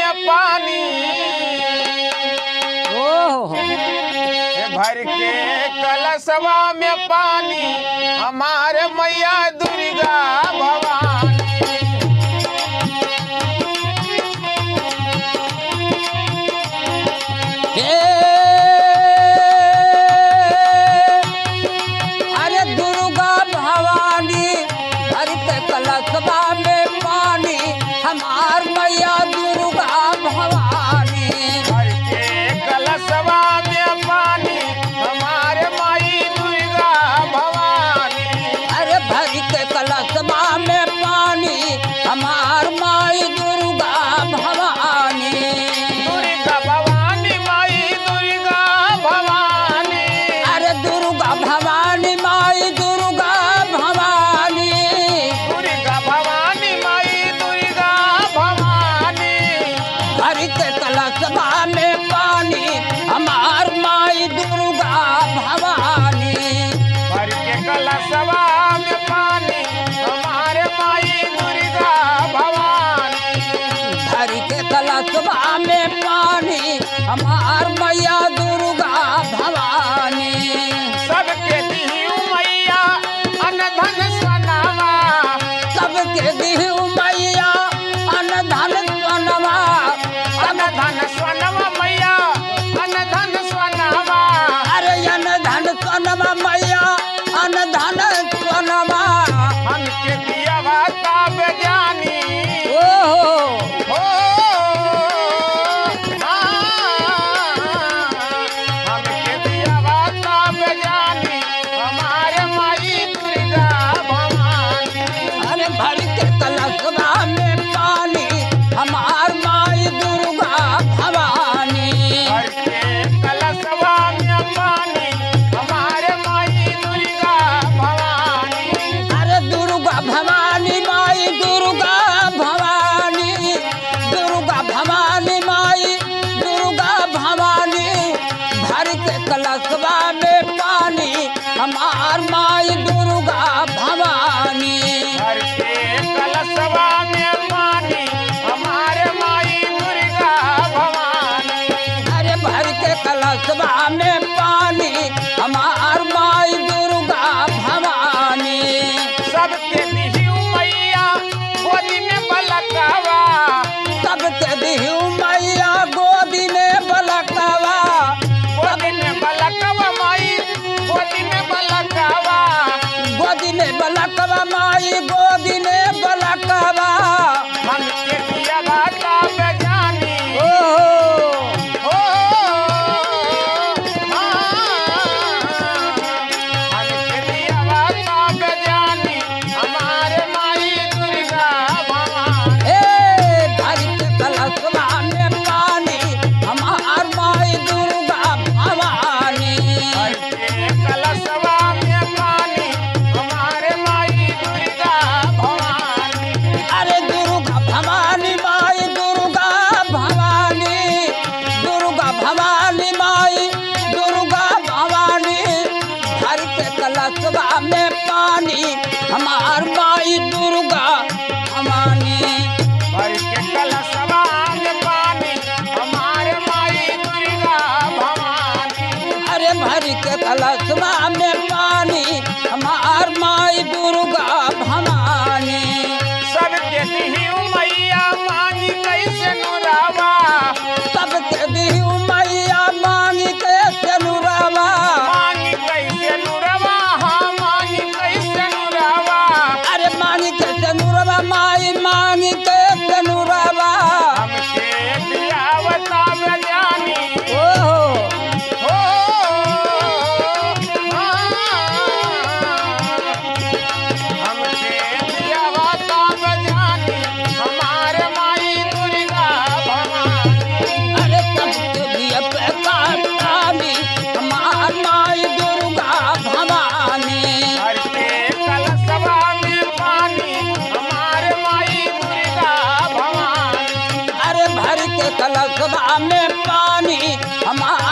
में पानी भर के कलशवा में पानी हमारे मैया दुर्गा भवानी। अरे दुर्गा भवानी भर के कलशवा में पानी हमार मैया दुर्गा भवानी। भर के कलशवा में पानी हमारे माई दुर्गा भवानी। अरे भर के कलशवा में पानी हमार माई दुर्गा भवानी। दुर्गा भवानी माई दुर्गा भवानी। अरे दुर्गा भवानी माई दुर्गा भवानी। दुर्गा भवानी माई दुर्गा भवानी। भर के कलशवा में पानी हमार माई दुर्गा भवानी। भर के कलशवा में पानी हमारे माई दुर्गा भवानी। भर के कलशवा में पानी हमार मैया दुर्गा भवानी। सबके दिहु मैया अनधन सनावा। सबके दिहु मैया अनधन सोनवा। अनधन स्वनवा मैया अनधन स्वनवा। अरे अनधन सोनवा मैया अनधन सोनवा। हमके दिया तब जानी ओ हो हमके दिया तब जानी हमारे माई दुर्गा भवानी। अरे भर के कलशवा में पानी हमार माई दुर्गा भवानी। भर के कलशवा में पानी हमारे माई दुर्गा भवानी। अरे दुर्गा भवानी माई दुर्गा भवानी। दुर्गा भवानी माई दुर्गा भवानी। भर के कलशवा में पानी हमार माई दुर्गा भवानी। भर के कलशवा में पानी हमारे माई दुर्गा भवानी। अरे भर के कलशवा में पानी हमार माई दुर्गा भवानी। सबके दिहु मैया गोदी में बलकावा। सबके दिहु मैया गोदी में बलकवा। गोदी में बलकावा माई गोदी में बलकावा। गोदी में बलकवा माई गोदी में बलकवा। हमके दिया तब जानी ओ हो हमके दिया तब जानी हमारे माई दुर्गा भवानी। ए भर के कलशवा में पानी हमार माई दुर्गा भवानी। भर के कलशवा में पानी हमारे माई दुर्गा भवानी। अरे दुर्गा भवानी माई दुर्गा भवानी। दुर्गा भवानी माई दुर्गा भवानी। भर के कलशवा में पानी हमार माई दुर्गा भवानी। भर के कलशवा में पानी हमारे माई दुर्गा भवानी। अरे भर के कलशवा में पानी हमार माई दुर्गा भवानी। सबके दिहु मैया मांगी कैसे नुरावा। सबके दिहु मैया मांगी के सेनुरवा। मांगी कैसे नुरावा हाँ मांगी कैसे नुरावा। अरे मांगी के सेनुरवा माई मांगी के सेनुरवा। हमके दिया तब जानी ओ हो हमके दिया तब जानी हमारे माई दुर्गा भवानी। अरे सबके दिए पे पानी हमार माई दुर्गा भवानी। भर के कलशवा में पानी हमारे माई दुर्गा भवानी। अरे भर के कलशवा में पानी हमार